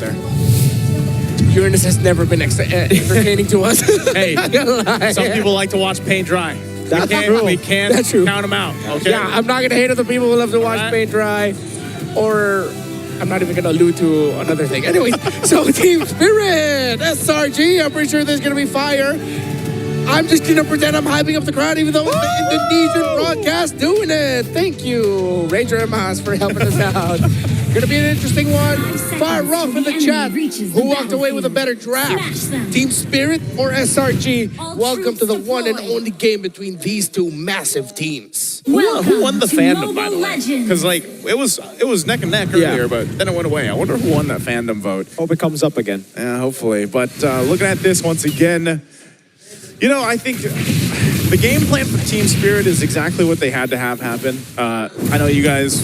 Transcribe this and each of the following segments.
there. Uranus has never been entertaining to us. Hey, some people like to watch paint dry. We can't That's true. count them out. Okay. Yeah, I'm not gonna hate on the people who love to watch paint dry, or I'm not even gonna allude to another thing. Anyways, so Team Spirit, SRG. I'm pretty sure there's gonna be fire. I'm just gonna pretend I'm hyping up the crowd, even though it's the Indonesian broadcast doing it. Thank you, Ranger Emas, for helping us out. Gonna be an interesting one. Fire off in the chat. Who walked away with a better draft? Team Spirit or SRG? Welcome to the one and only game between these two massive teams. Who won the fandom, by the way? Because like it was neck and neck earlier, but then it went away. I wonder who won that fandom vote. Hope it comes up again. Yeah, hopefully. But looking at this once again, you know, I think the game plan for Team Spirit is exactly what they had to have happen. I know you guys,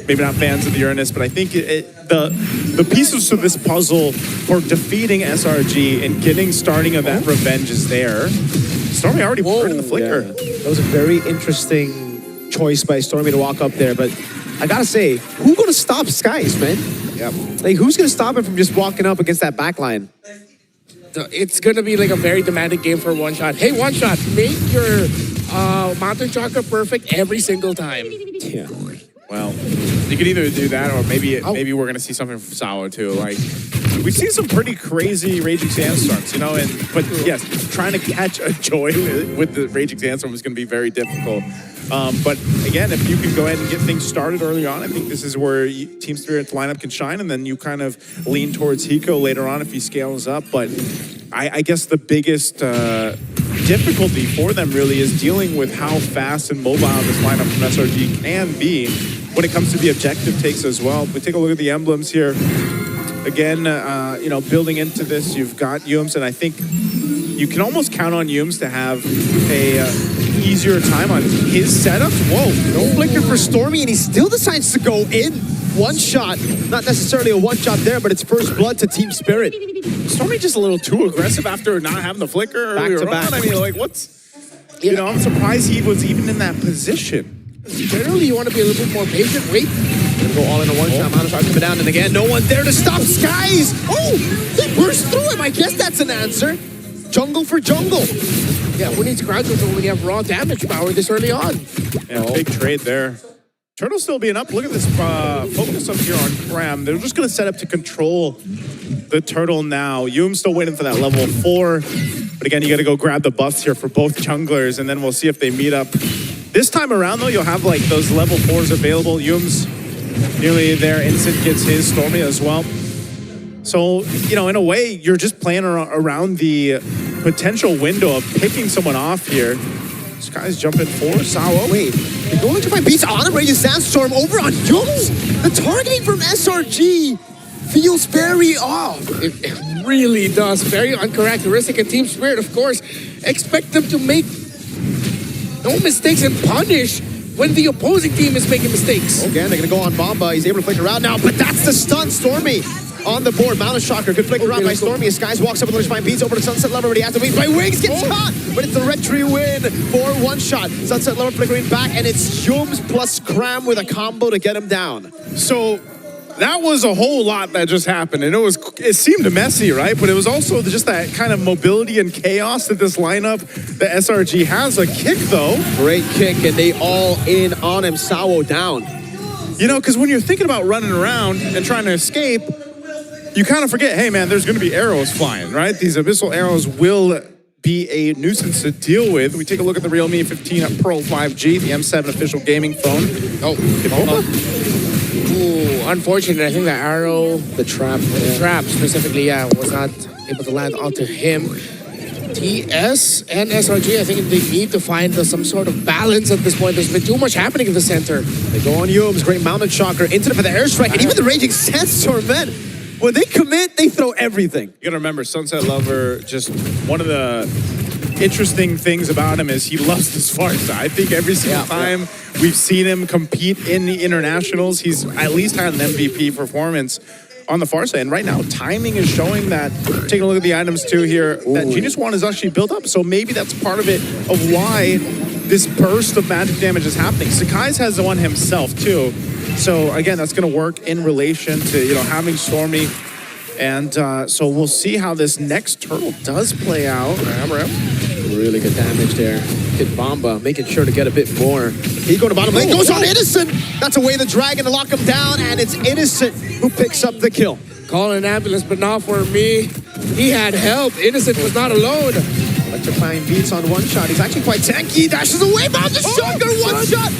maybe not fans of the Uranus, but I think the pieces to this puzzle for defeating SRG and getting starting of that revenge is there. Stormy already put in the flicker. Yeah. That was a very interesting choice by Stormy to walk up there, but I gotta say, who's gonna stop Skies, man? Yep. Like, who's gonna stop him from just walking up against that back line? It's gonna be like a very demanding game for One Shot. Hey, One Shot, make your Mountain Chakra perfect every single time. Yeah. Well, you could either do that, or maybe we're gonna see something from Sawa too. Like, we've seen some pretty crazy Raging Sandstorms, you know. But yes, trying to catch a joy with the Raging Sandstorm is gonna be very difficult. But again, if you can go ahead and get things started early on, I think this is where Team Spirit's lineup can shine, and then you kind of lean towards Hiko later on if he scales up. But I guess the biggest difficulty for them really is dealing with how fast and mobile this lineup from SRG can be when it comes to the objective takes as well. But take a look at the emblems here. Again, you know, building into this, you've got Yums, and I think you can almost count on Yums to have a easier time on his setups. Whoa, No flicker for Stormy, and he still decides to go in. One shot. Not necessarily a one shot there, but it's first blood to Team Spirit. Stormy just a little too aggressive after not having the flicker earlier on. I mean, like, what's... You know, I'm surprised he was even in that position. Generally, you want to be a little bit more patient. Wait. Gonna go all in a one shot. Mountain shot coming down, and again, no one there to stop Skies. Oh, they burst through him. I guess that's an answer. Jungle for jungle. Yeah, who needs crowd control when you have raw damage power this early on? Yeah, big trade there. Turtle still being up. Look at this focus up here on Cram. They're just going to set up to control the Turtle now. Yum's still waiting for that level 4. But again, you got to go grab the buffs here for both junglers, and then we'll see if they meet up. This time around, though, you'll have like those level 4s available. Yum's nearly there. Instant gets his, Stormy as well. So, you know, in a way, you're just playing around the potential window of picking someone off here. This guy's jumping for Sawa. Wait, they're going to find beats on a Raging Sandstorm over on Yums. The targeting from SRG feels very off. It really does. Very uncharacteristic. And Team Spirit, of course, expect them to make no mistakes and punish when the opposing team is making mistakes. Again, they're going to go on Bomba. He's able to flicker around now, but that's the stun. Stormy on the board. Mountain Shocker. Good flicker around by Stormy. As Skies walks up with the find beats over to Sunset Lover, but he has to wait by Wings. Gets caught, but it's the red tree win for one shot. Sunset Lover flickering back, and it's Yums plus Cram with a combo to get him down. So that was a whole lot that just happened, and it seemed messy, right? But it was also just that kind of mobility and chaos that this lineup, the SRG has. A kick, though. Great kick, and they all in on him. Sawo down. You know, because when you're thinking about running around and trying to escape, you kind of forget, hey, man, there's going to be arrows flying, right? These abyssal arrows will be a nuisance to deal with. We take a look at the Realme 15 Pro 5G, the M7 official gaming phone. Oh, ooh, unfortunate. I think the arrow, the trap specifically, was not able to land onto him. TS and SRG, I think they need to find some sort of balance at this point. There's been too much happening in the center. They go on Yums, great Mountain Shocker, into for the airstrike, and even the Raging Sandstorm, man. When they commit, they throw everything. You gotta remember, Sunset Lover, just one of the interesting things about him is he loves this far side. I think every single time we've seen him compete in the internationals, he's at least had an MVP performance on the far side. And right now, timing is showing that, taking a look at the items too here, that Genius Wand is actually built up. So maybe that's part of it, of why this burst of magic damage is happening. Sakai's has the one himself too. So again, that's going to work in relation to, you know, having Stormy And so we'll see how this next turtle does play out. Really good damage there. Hit Bomba, making sure to get a bit more. He going to bottom lane, goes on Innocent. That's away the dragon to lock him down, and it's Innocent who picks up the kill. Calling an ambulance, but not for me. He had help. Innocent was not alone. Electrifying beats on one shot. He's actually quite tanky. Dashes away, bounds the shotgun, one shot.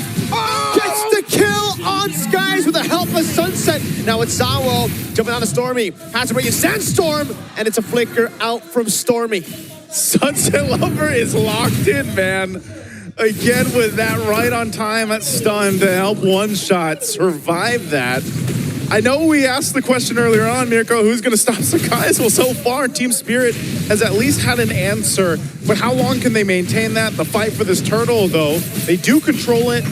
Gets the kill on Skies with a helpless Sunset. Now it's Zawo jumping on to Stormy. Has to bring in Sandstorm, and it's a flicker out from Stormy. Sunset Lover is locked in, man. Again with that right on time at stun to help one shot survive that. I know we asked the question earlier on, Mirko, who's going to stop Sakai's? Well, so far, Team Spirit has at least had an answer. But how long can they maintain that? The fight for this turtle, though, they do control it.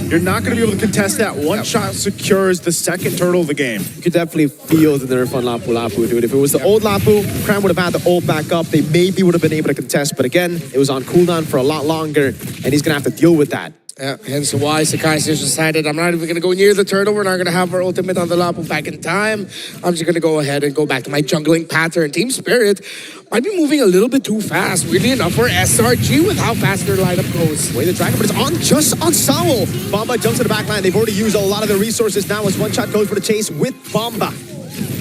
You're not going to be able to contest that. One shot secures the second turtle of the game. You could definitely feel the nerf on Lapu Lapu, dude. If it was the old Lapu, Cram would have had the ult back up. They maybe would have been able to contest. But again, it was on cooldown for a lot longer, and he's going to have to deal with that. Yeah, hence why Sakai just decided I'm not even going to go near the turtle. We're not going to have our ultimate on the Lapu back in time. I'm just going to go ahead and go back to my jungling pattern. Team Spirit might be moving a little bit too fast, weirdly enough, for SRG with how fast their lineup goes. Way the dragon, but it's on just on Saul. Bomba jumps to the back line. They've already used a lot of their resources now as one shot goes for the chase with Bomba.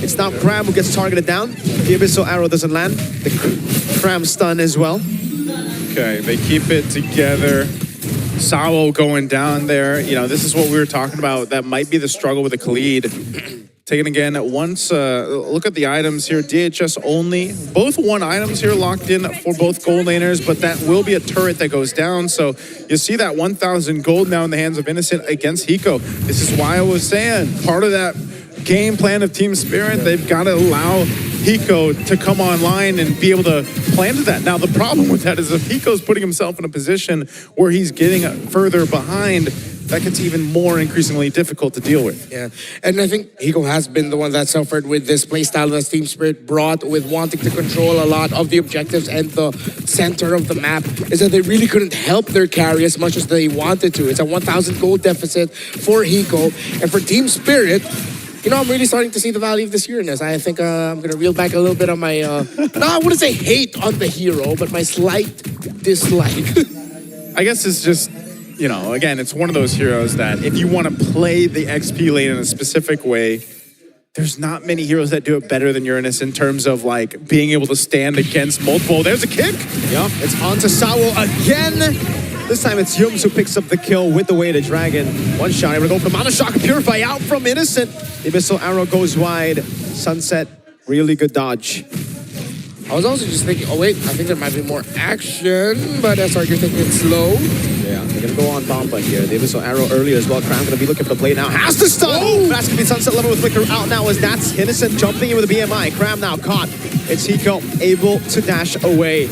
It's now Cram who gets targeted down. The Abyssal Arrow doesn't land. The Cram stun as well. Okay, they keep it together. Sawo going down there. You know, this is what we were talking about. That might be the struggle with the Khalid. Taking again, once, look at the items here. DHS only. Both one items here locked in for both gold laners, but that will be a turret that goes down. So you see that 1,000 gold now in the hands of Innocent against Hiko. This is why I was saying, part of that game plan of Team Spirit, they've got to allow Hiko to come online and be able to plan to that. Now, the problem with that is if Hiko's putting himself in a position where he's getting further behind, that gets even more increasingly difficult to deal with. Yeah, and I think Hiko has been the one that suffered with this playstyle that Team Spirit brought with wanting to control a lot of the objectives and the center of the map, is that they really couldn't help their carry as much as they wanted to. It's a 1,000 gold deficit for Hiko, and for Team Spirit, you know, I'm really starting to see the value of this Uranus. I think I'm going to reel back a little bit on my, no, I wouldn't say hate on the hero, but my slight dislike. I guess it's just, you know, again, it's one of those heroes that if you want to play the XP lane in a specific way, there's not many heroes that do it better than Uranus in terms of like being able to stand against multiple. There's a kick. Yep, it's on to Sawo again. This time it's Yums who picks up the kill with the way to Dragon. One shot, able to go for the Mana Shock and Purify out from Innocent. The Abyssal Arrow goes wide. Sunset, really good dodge. I was also just thinking, oh wait, I think there might be more action, but SRG taking it slow. Yeah, they're gonna go on Bomba here. The Abyssal Arrow earlier as well. Crown gonna be looking for the play now. Has to stun! Oh! That's gonna be Sunset Level with Flicker out now as that's Innocent jumping in with a BMI. Cram now caught. It's Hiko able to dash away.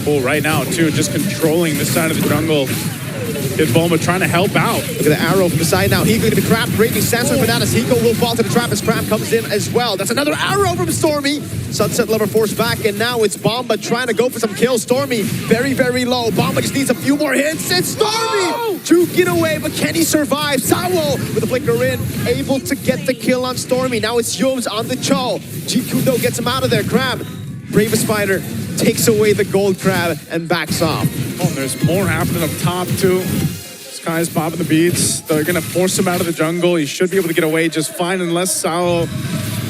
Oh, right now, too, just controlling this side of the jungle. Hit Bulma trying to help out. Look at the arrow from the side now. Hiko gonna be trapped. Breaking Sandstorm Bananas. Hiko will fall to the trap as Cram comes in as well. That's another arrow from Stormy. Sunset Lover forced back, and now it's Bomba trying to go for some kills. Stormy very, very low. Bomba just needs a few more hits. It's Stormy to get away, but can he survive? Sawo with a flicker in, able to get the kill on Stormy. Now it's Yums on the Cho. Jikudo gets him out of there. Crab, bravest fighter, takes away the gold crab and backs off. Oh, and there's more happening up top, too. Sky's popping the beats. They're going to force him out of the jungle. He should be able to get away just fine unless Sao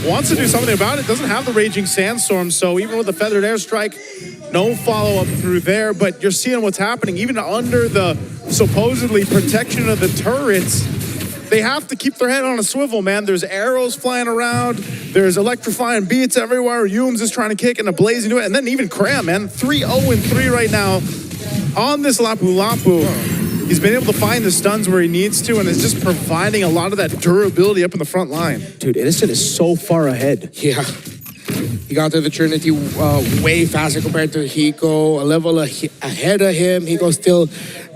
wants to do something about it. Doesn't have the Raging Sandstorm, so even with the Feathered Airstrike, no follow-up through there. But you're seeing what's happening. Even under the supposedly protection of the turrets, they have to keep their head on a swivel, man. There's arrows flying around. There's electrifying beats everywhere. Yums is trying to kick and a blaze into it. And then even Cram, man. 3-0-3 right now on this Lapu Lapu. He's been able to find the stuns where he needs to and is just providing a lot of that durability up in the front line. Dude, Innocent is so far ahead. Yeah. He got to the Trinity way faster compared to Hiko, a level ahead of him. Hiko's still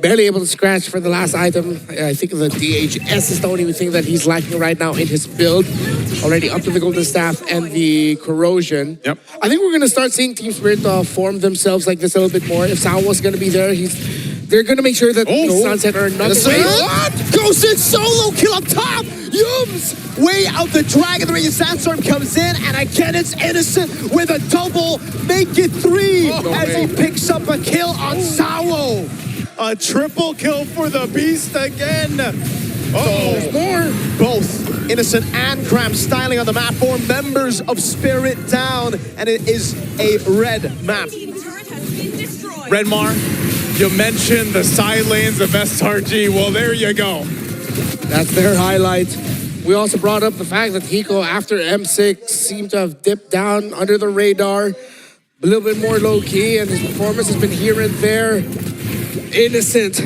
barely able to scratch for the last item. I think the DHS is the only thing that he's lacking right now in his build. Already up to the Golden Staff and the Corrosion. Yep. I think we're going to start seeing Team Spirit form themselves like this a little bit more. If Sao was going to be there, they're going to make sure that Sunset or nothing. What? Go goes in, solo kill up top. Yums way out the dragon. The Raging Sandstorm comes in, and again it's Innocent with a double. Make it 3 as he picks up a kill on Sawo. A triple kill for the Beast again. There's more. Both Innocent and Cram styling on the map. 4 members of Spirit down, and it is a red map. Redmar, you mentioned the side lanes of SRG. Well, there you go. That's their highlight. We also brought up the fact that Hiko, after M6, seemed to have dipped down under the radar. A little bit more low-key, and his performance has been here and there. Innocent,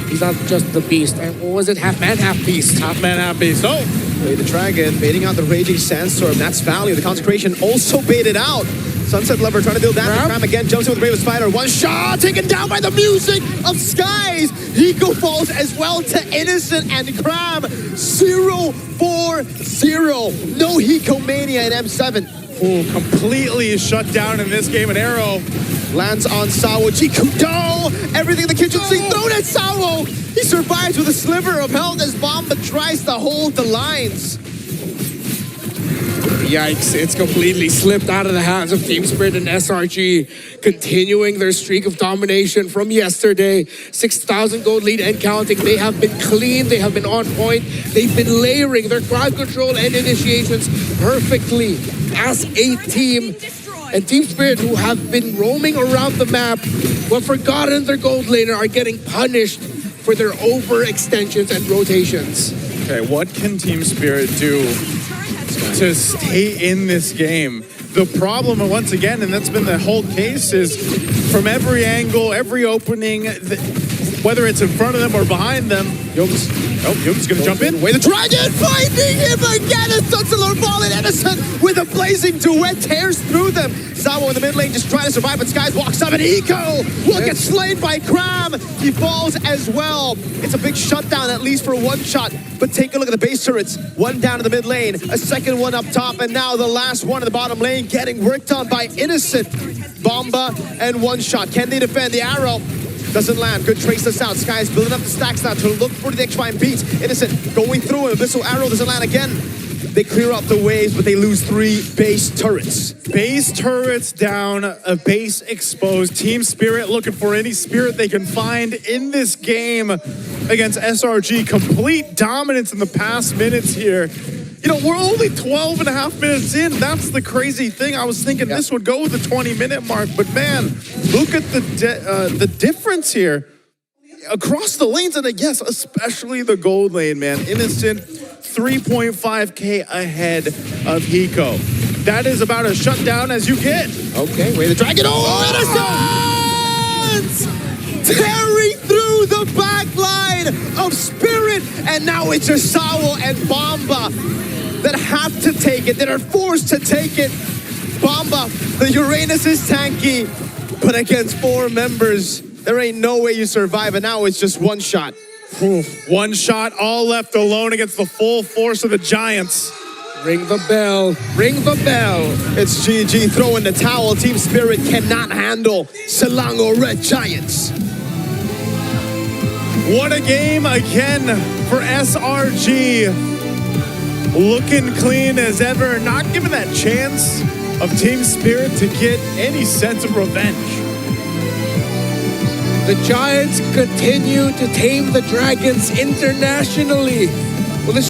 he's not just the beast. What was it? Half man, half beast. Half man, half beast. Oh! Way the dragon, baiting out the Raging Sandstorm. That's value. The Consecration also baited out. Sunset Lover trying to deal damage. Cram again, jumps in with the Brave Spider. One shot, taken down by the music of Skies. Hiko falls as well to Innocent and Cram. 0-4-0. No Hiko Mania in M7. Oh, completely shut down in this game. An arrow lands on Sawo. Jikudo! Everything in the kitchen sink thrown at Sawo! He survives with a sliver of health as Bomba tries to hold the lines. Yikes, it's completely slipped out of the hands of Team Spirit and SRG, continuing their streak of domination from yesterday. 6,000 gold lead and counting. They have been clean, they have been on point, they've been layering their crowd control and initiations perfectly as a team. And Team Spirit, who have been roaming around the map, but forgotten their gold laner, are getting punished for their overextensions and rotations. Okay, what can Team Spirit do to stay in this game? The problem, once again, and that's been the whole case, is from every angle, every opening, whether it's in front of them or behind them, Yums gonna jump in. Way the dragon finding him again. A Sunset ball and Innocent with a blazing duet tears through them. Sawo in the mid lane just trying to survive, but Skies walks up and Eco will get slain by Cram. He falls as well. It's a big shutdown, at least for one shot. But take a look at the base turrets. One down in the mid lane, a second one up top, and now the last one in the bottom lane getting worked on by Innocent. Bomba and one shot. Can they defend? The arrow doesn't land. Good trace this out. Skies building up the stacks now to look for the X-Fine beats. Innocent going through, and Abyssal Arrow doesn't land again. They clear up the waves, but they lose 3 base turrets. Base turrets down, a base exposed. Team Spirit looking for any spirit they can find in this game against SRG. Complete dominance in the past minutes here. You know, we're only 12 and a half minutes in. That's the crazy thing. I was thinking this would go with the 20-minute mark, but man, look at the difference here across the lanes, and yes, especially the gold lane, man. Innocent 3.5K ahead of Hiko. That is about as shut down as you get. Okay, way the dragon. Oh, Innocent! Tearing through the back line of Spirit, and now it's Sawo and Bomba that have to take it, that are forced to take it. Bomba, the Uranus is tanky, but against 4 members, there ain't no way you survive, and now it's just one shot. One shot, all left alone against the full force of the Giants. Ring the bell, ring the bell. It's GG throwing the towel. Team Spirit cannot handle Selangor Red Giants. What a game again for SRG. Looking clean as ever, not given that chance of Team Spirit to get any sense of revenge. The Giants continue to tame the Dragons internationally. Well, this